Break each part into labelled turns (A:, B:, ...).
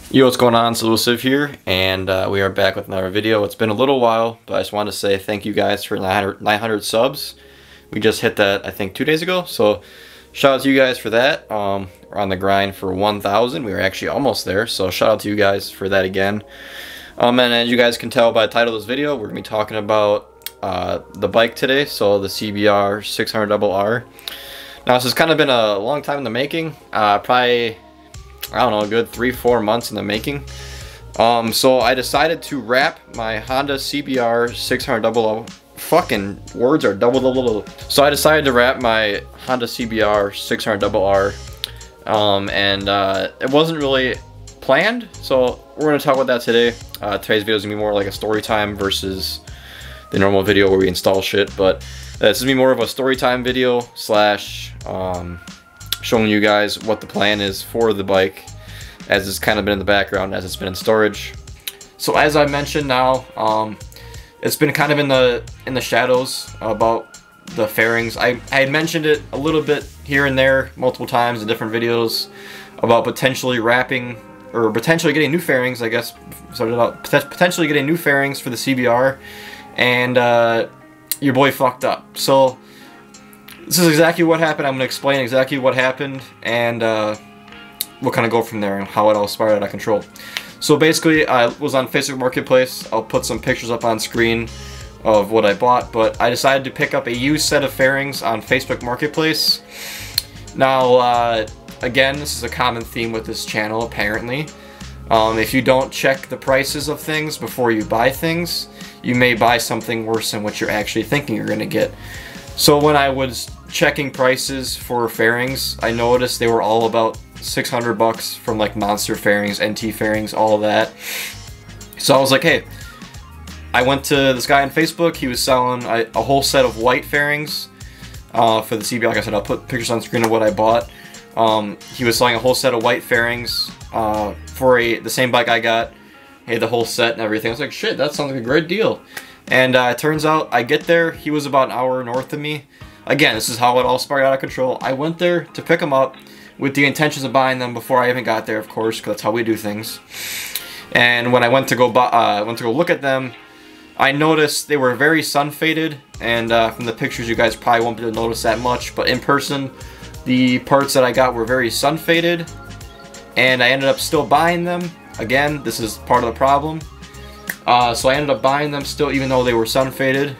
A: Yo, what's going on? Elusive here, and we are back with another video. It's been a little while, but I just wanted to say thank you guys for 900 subs. We just hit that, I think, 2 days ago, so shout out to you guys for that. We're on the grind for 1,000. We were actually almost there, so shout out to you guys for that again. And as you guys can tell by the title of this video, we're going to be talking about the bike today, so the CBR 600RR. Now, this has kind of been a long time in the making, probably, I don't know, a good 3-4 months in the making. So I decided to wrap my Honda CBR 600RR. Fucking words are double. So I decided to wrap my Honda CBR 600RR. It wasn't really planned, so we're gonna talk about that today. Today's video is gonna be more like a story time versus the normal video where we install shit. But this is gonna be more of a story time video slash showing you guys what the plan is for the bike, as it's kind of been in the background as it's been in storage. So as I mentioned now, it's been kind of in the shadows about the fairings. I had mentioned it a little bit here and there multiple times in different videos about potentially wrapping or potentially getting new fairings, I guess, started out potentially getting new fairings for the CBR, and your boy fucked up. So this is exactly what happened. I'm going to explain exactly what happened, and we'll kind of go from there and how it all spiraled out of control. So basically, I was on Facebook Marketplace. I'll put some pictures up on screen of what I bought, but I decided to pick up a used set of fairings on Facebook Marketplace. Now, again, this is a common theme with this channel, apparently. If you don't check the prices of things before you buy things, you may buy something worse than what you're actually thinking you're going to get. So when I was checking prices for fairings, I noticed they were all about 600 bucks from like Monster fairings, NT fairings, all of that. So I was like, hey, I went to this guy on Facebook. He was selling a whole set of white fairings for the CBR. Like I said, I'll put pictures on screen of what I bought. He was selling a whole set of white fairings for the same bike I got. He had the whole set and everything. I was like, shit, that sounds like a great deal. And it turns out I get there. He was about an hour north of me. Again, this is how it all spiraled out of control. I went there to pick them up with the intentions of buying them before I even got there, of course, because that's how we do things. And when I went to go look at them, I noticed they were very sun faded. And from the pictures, you guys probably won't be able to notice that much, but in person, the parts that I got were very sun faded, and I ended up still buying them. Again, this is part of the problem. So I ended up buying them still, even though they were sun faded.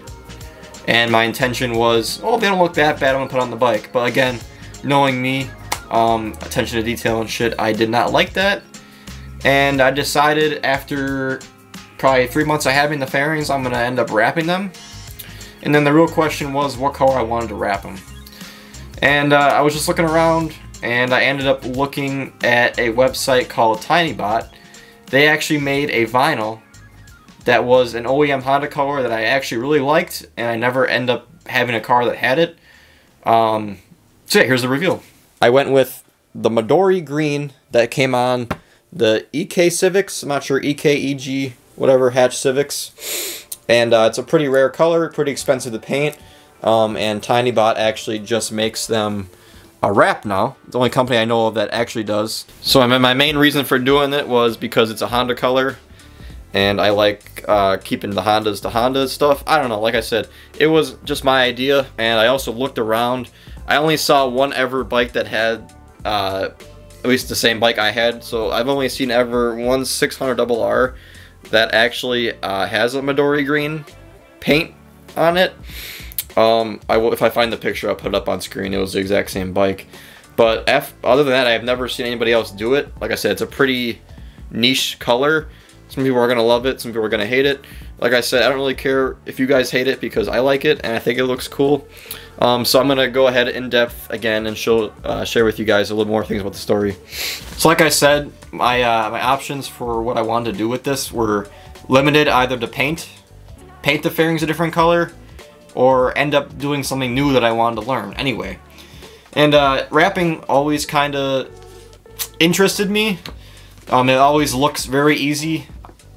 A: And my intention was, oh, they don't look that bad, I'm gonna put on the bike. But again, knowing me, attention to detail and shit, I did not like that. And I decided after probably 3 months of having the fairings, I'm gonna end up wrapping them. And then the real question was what color I wanted to wrap them. And I was just looking around, and I ended up looking at a website called TinyBot. They actually made a vinyl that was an OEM Honda color that I actually really liked, and I never end up having a car that had it. So yeah, here's the reveal. I went with the Midori green that came on the EK Civics. I'm not sure, EK, EG, whatever, hatch Civics. And it's a pretty rare color, pretty expensive to paint. And TinyBot actually just makes them a wrap now. It's the only company I know of that actually does. So my main reason for doing it was because it's a Honda color, and I like keeping the Hondas to Honda stuff. I don't know, like I said, it was just my idea, and I also looked around. I only saw one ever bike that had at least the same bike I had, so I've only seen ever one 600RR that actually has a Midori green paint on it. If I find the picture, I'll put it up on screen. It was the exact same bike. But other than that, I've never seen anybody else do it. Like I said, it's a pretty niche color. Some people are going to love it, some people are going to hate it. Like I said, I don't really care if you guys hate it because I like it and I think it looks cool. So I'm going to go ahead in depth again and share with you guys a little more things about the story. So like I said, my options for what I wanted to do with this were limited, either to paint the fairings a different color, or end up doing something new that I wanted to learn anyway. And wrapping always kind of interested me. It always looks very easy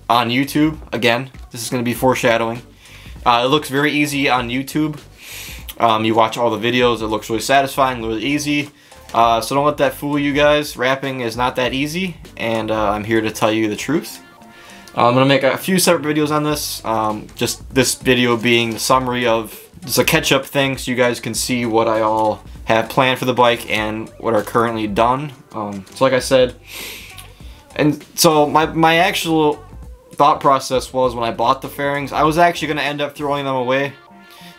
A: on YouTube. Again, this is going to be foreshadowing. It looks very easy on YouTube. You watch all the videos, it looks really satisfying, really easy. So don't let that fool you guys. Wrapping is not that easy, and I'm here to tell you the truth. I'm going to make a few separate videos on this, just this video being the summary of just a catch-up thing so you guys can see what I all have planned for the bike and what are currently done. So like I said, and so my actual thought process was when I bought the fairings, I was actually going to end up throwing them away.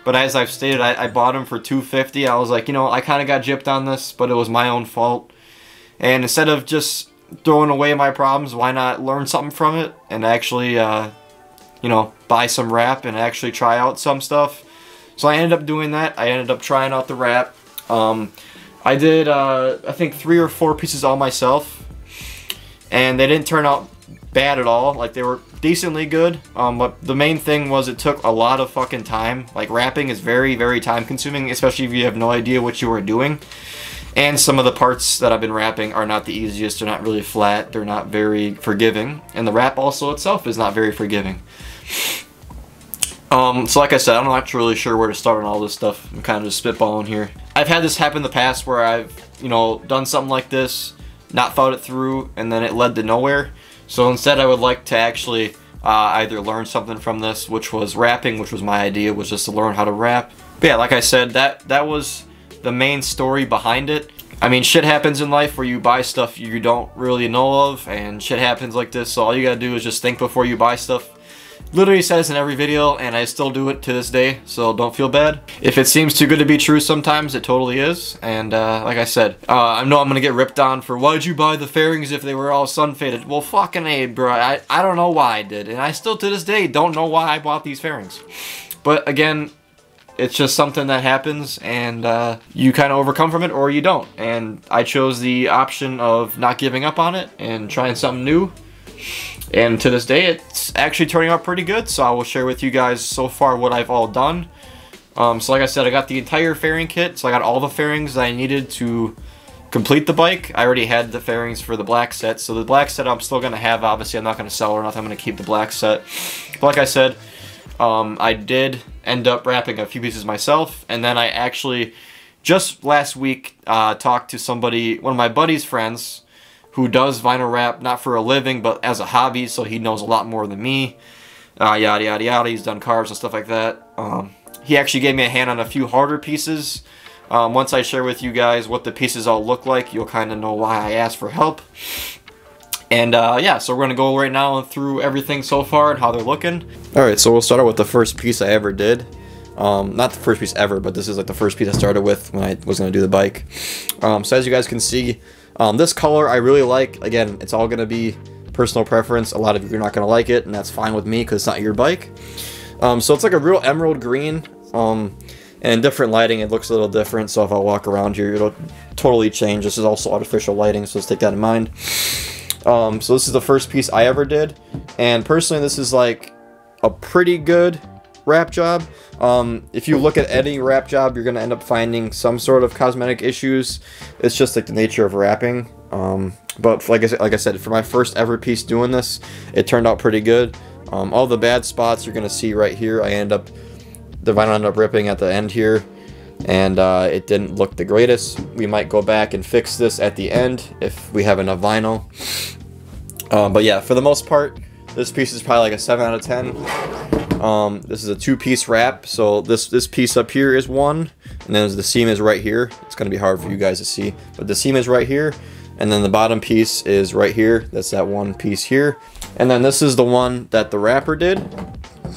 A: But as I've stated, I bought them for $250. I was like, you know, I kind of got gypped on this, but it was my own fault. And instead of just throwing away my problems, why not learn something from it and actually, you know, buy some wrap and actually try out some stuff. So I ended up doing that. I ended up trying out the wrap. I did, I think 3 or 4 pieces all myself, and they didn't turn out bad at all. Like, they were decently good, but the main thing was it took a lot of fucking time. Like, wrapping is very, very time consuming, especially if you have no idea what you are doing. And some of the parts that I've been wrapping are not the easiest. They're not really flat. They're not very forgiving. And the wrap also itself is not very forgiving. So like I said, I'm not really sure where to start on all this stuff. I'm kind of just spitballing here. I've had this happen in the past where I've, you know, done something like this, not thought it through, and then it led to nowhere. So instead I would like to actually either learn something from this, which was wrapping, which was my idea, was just to learn how to wrap. But yeah, like I said, that was the main story behind it. I mean, shit happens in life where you buy stuff you don't really know of, and shit happens like this, so all you gotta do is just think before you buy stuff. Literally says in every video, and I still do it to this day, so don't feel bad. If it seems too good to be true sometimes, it totally is. And like I said, I know I'm gonna get ripped on for why'd you buy the fairings if they were all sun faded. Well, fucking A, bro. I don't know why I did, and I still to this day don't know why I bought these fairings. But again, it's just something that happens, and you kind of overcome from it or you don't. And I chose the option of not giving up on it and trying something new. And to this day, it's actually turning out pretty good, so I will share with you guys so far what I've all done. So like I said, I got the entire fairing kit, so I got all the fairings that I needed to complete the bike. I already had the fairings for the black set, so the black set I'm still going to have. Obviously, I'm not going to sell or nothing. I'm going to keep the black set. But like I said, I did end up wrapping a few pieces myself, and then I actually, just last week, talked to somebody, one of my buddy's friends, who does vinyl wrap, not for a living, but as a hobby, so he knows a lot more than me. Yada, yada, yada. He's done cars and stuff like that. He actually gave me a hand on a few harder pieces. Once I share with you guys what the pieces all look like, you'll kind of know why I asked for help. And yeah, so we're going to go right now through everything so far and how they're looking. Alright, so we'll start out with the first piece I ever did. Not the first piece ever, but this is like the first piece I started with when I was going to do the bike. So as you guys can see, this color I really like. Again, it's all going to be personal preference. A lot of you are not going to like it, and that's fine with me because it's not your bike. So it's like a real emerald green, and different lighting, it looks a little different. So if I walk around here, it'll totally change. This is also artificial lighting, so let's take that in mind. So this is the first piece I ever did, and personally this is like a pretty good wrap job. If you look at any wrap job, you're going to end up finding some sort of cosmetic issues. It's just like the nature of wrapping. But like I said, for my first ever piece doing this, it turned out pretty good. All the bad spots you're going to see right here, the vinyl ended up ripping at the end here, and it didn't look the greatest. We might go back and fix this at the end if we have enough vinyl. But yeah, for the most part, this piece is probably like a 7 out of 10. This is a 2-piece wrap, so this piece up here is one, and then the seam is right here. It's going to be hard for you guys to see, but the seam is right here, and then the bottom piece is right here. That's that one piece here, and then this is the one that the rapper did.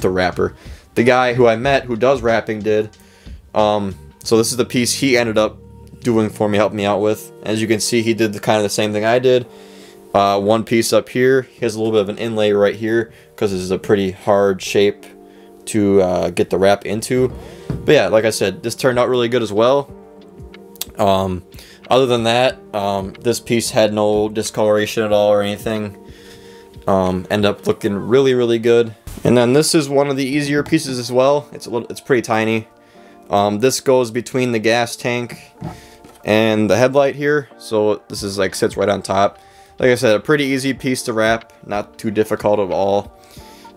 A: The guy who I met who does wrapping did. So this is the piece he ended up doing for me, helped me out with. As you can see, he did kind of the same thing I did. One piece up here, he has a little bit of an inlay right here because this is a pretty hard shape to get the wrap into. But yeah, like I said, this turned out really good as well. Other than that, this piece had no discoloration at all or anything. Ended up looking really, really good. And then this is one of the easier pieces as well. It's pretty tiny. This goes between the gas tank and the headlight here, so this is like sits right on top. Like I said, a pretty easy piece to wrap, not too difficult at all.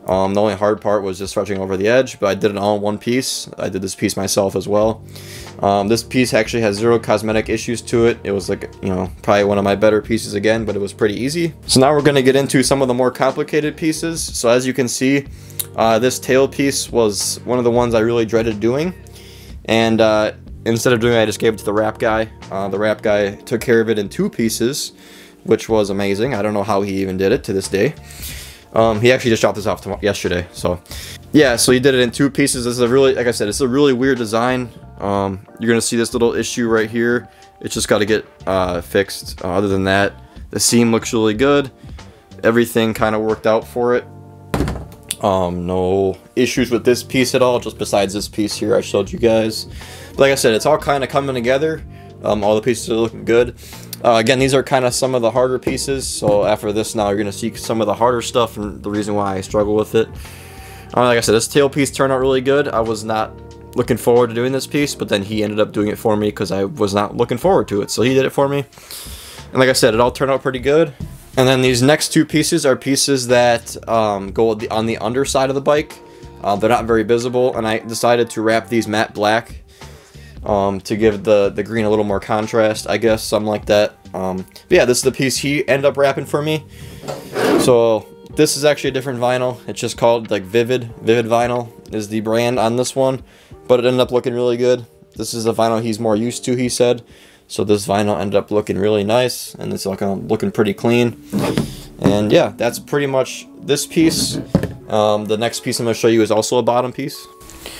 A: The only hard part was just stretching over the edge, but I did it all in one piece. I did this piece myself as well. This piece actually has zero cosmetic issues to it. It was like, you know, probably one of my better pieces again, but it was pretty easy. So now we're going to get into some of the more complicated pieces. So as you can see, this tail piece was one of the ones I really dreaded doing. And instead of doing it, I just gave it to the wrap guy. The wrap guy took care of it in 2 pieces, which was amazing. I don't know how he even did it to this day. He actually just dropped this off yesterday. So yeah, so he did it in 2 pieces. This is a really, like I said, it's a really weird design. You're gonna see this little issue right here. It's just got to get fixed. Other than that, the seam looks really good. Everything kind of worked out for it. No issues with this piece at all, just besides this piece here I showed you guys. But like I said, it's all kind of coming together. All the pieces are looking good. Again, these are kind of some of the harder pieces, so after this now you're going to see some of the harder stuff and the reason why I struggle with it. Like I said, this tail piece turned out really good. I was not looking forward to doing this piece, but then he ended up doing it for me because I was not looking forward to it, so he did it for me. And like I said, it all turned out pretty good. And then these next 2 pieces are pieces that go on the underside of the bike. They're not very visible, and I decided to wrap these matte black to give the green a little more contrast, I guess, something like that. But yeah, this is the piece he ended up wrapping for me. So this is actually a different vinyl. It's just called like Vivid Vinyl is the brand on this one, but it ended up looking really good. This is a vinyl he's more used to, he said. So this vinyl ended up looking really nice, and it's looking pretty clean. And yeah, that's pretty much this piece. The next piece I'm going to show you is also a bottom piece.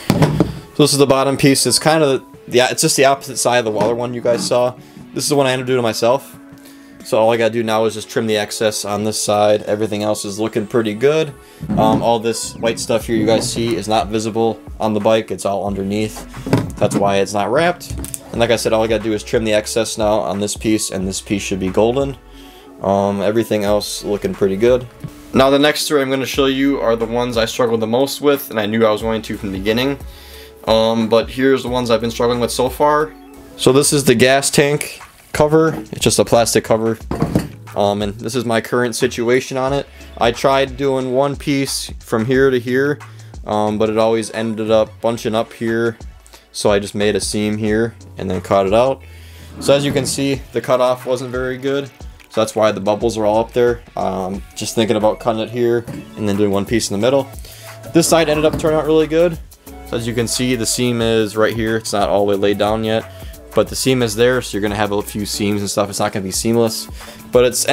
A: So this is the bottom piece. It's kind of, yeah, it's just the opposite side of the other one you guys saw. This is the one I ended up doing myself. So all I gotta do now is just trim the excess on this side. Everything else is looking pretty good. All this white stuff here you guys see is not visible on the bike. It's all underneath. That's why it's not wrapped. And like I said, all I gotta do is trim the excess now on this piece, and this piece should be golden. Everything else looking pretty good. Now the next 3 I'm going to show you are the ones I struggled the most with, and I knew I was going to from the beginning. But here's the ones I've been struggling with so far. So this is the gas tank cover. It's just a plastic cover. And this is my current situation on it. I tried doing one piece from here to here, but it always ended up bunching up here. So I just made a seam here and then cut it out. So as you can see, the cutoff wasn't very good. So that's why the bubbles are all up there. Just thinking about cutting it here and then doing one piece in the middle. This side ended up turning out really good. So as you can see, the seam is right here. It's not all the way laid down yet, but the seam is there, so you're gonna have a few seams and stuff. It's not gonna be seamless, but it's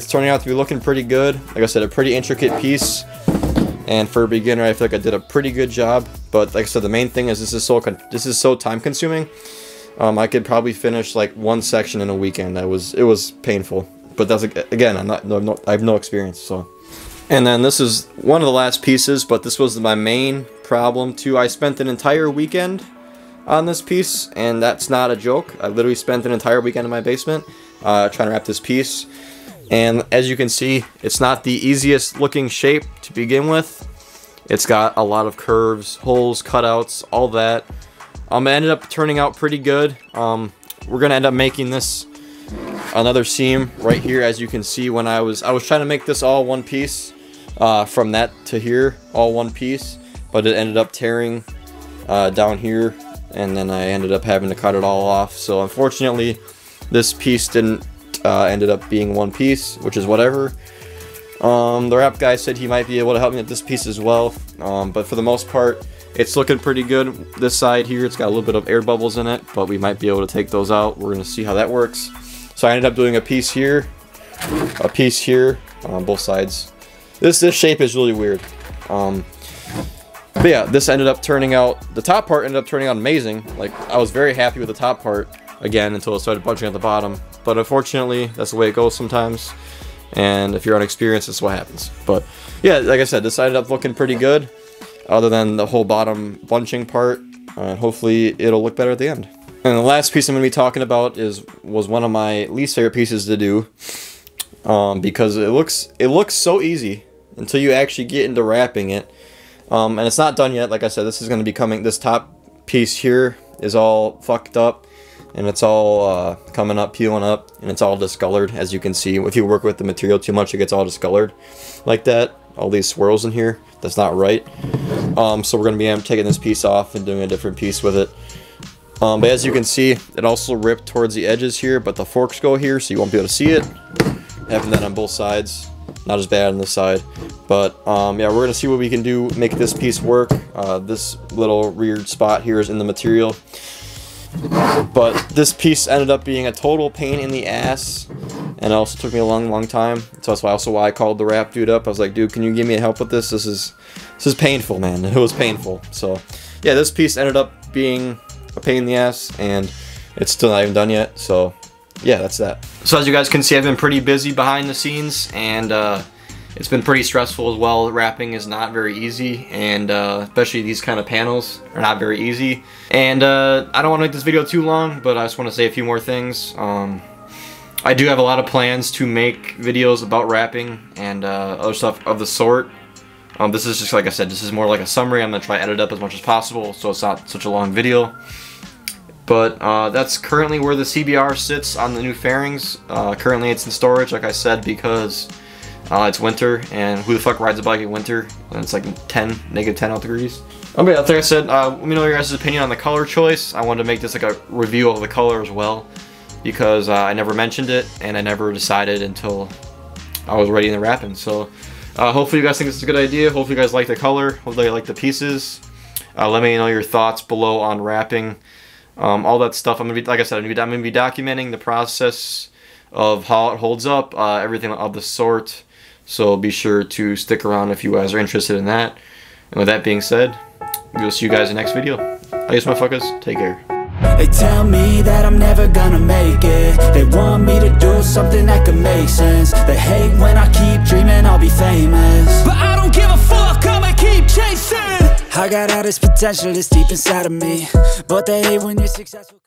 A: turning out to be looking pretty good. Like I said, a pretty intricate piece, and for a beginner, I feel like I did a pretty good job. But like I said, the main thing is this is so time consuming. I could probably finish like one section in a weekend. It was painful, but that's, again, I have no experience, so. And then this is one of the last pieces, but this was my main problem too. I spent an entire weekend on this piece, and that's not a joke. I literally spent an entire weekend in my basement trying to wrap this piece. And as you can see, it's not the easiest looking shape to begin with. It's got a lot of curves, holes, cutouts, all that. It ended up turning out pretty good. We're gonna end up making this another seam right here. As you can see, when I was trying to make this all one piece, from that to here, all one piece, but it ended up tearing down here, and then I ended up having to cut it all off. So unfortunately, this piece didn't ended up being one piece, which is whatever. The wrap guy said he might be able to help me with this piece as well, but for the most part, it's looking pretty good. This side here, it's got a little bit of air bubbles in it, but we might be able to take those out. We're going to see how that works. So I ended up doing a piece here on both sides. This shape is really weird. But yeah, this ended up turning out, the top part ended up turning out amazing. Like, I was very happy with the top part, again, until it started bunching at the bottom. But unfortunately, that's the way it goes sometimes. And if you're unexperienced, that's what happens. But yeah, like I said, this ended up looking pretty good, other than the whole bottom bunching part. Hopefully, it'll look better at the end. And the last piece I'm going to be talking about was one of my least favorite pieces to do, because it looks so easy until you actually get into wrapping it. And it's not done yet. Like I said, this is going to be coming. This top piece here is all fucked up, and it's all coming up, peeling up, and it's all discolored. As you can see, if you work with the material too much, it gets all discolored like that. all these swirls in here. That's not right. So we're going to be taking this piece off and doing a different piece with it. But as you can see, it also ripped towards the edges here, but the forks go here, so you won't be able to see it. Having that on both sides, not as bad on this side. But yeah, we're going to see what we can do, make this piece work. This little rear spot here is in the material. But this piece ended up being a total pain in the ass, and it also took me a long time. So that's why I called the wrap dude up. I was like, dude, can you give me help with this? This is painful, man. It was painful. So yeah, this piece ended up being a pain in the ass, and it's still not even done yet. So yeah, that's that. So as you guys can see, I've been pretty busy behind the scenes, and it's been pretty stressful as well. Wrapping is not very easy, and especially these kind of panels are not very easy. And I don't want to make this video too long, but I just want to say a few more things. I do have a lot of plans to make videos about wrapping and other stuff of the sort. This is just, like I said, this is more like a summary. I'm going to try to edit up as much as possible so it's not such a long video. But that's currently where the CBR sits on the new fairings. Currently it's in storage, like I said, because it's winter, and who the fuck rides a bike in winter when it's like negative 10 out degrees. Okay, like I said, let me know your guys' opinion on the color choice. I wanted to make this like a review of the color as well, because I never mentioned it, and I never decided until I was ready in the wrapping. So hopefully you guys think this is a good idea. Hopefully you guys like the color. Hopefully you like the pieces. Let me know your thoughts below on wrapping. All that stuff. Like I said, I'm gonna be documenting the process of how it holds up, everything of the sort. So be sure to stick around if you guys are interested in that. And with that being said, we'll see you guys in the next video. Adios, motherfuckers. Take care.
B: They tell me that I'm never gonna make it. They want me to do something that could make sense. They hate when I keep dreaming I'll be famous, but I don't give a fuck, I'ma keep chasing. I got all this potential that's deep inside of me, but they hate when you're successful.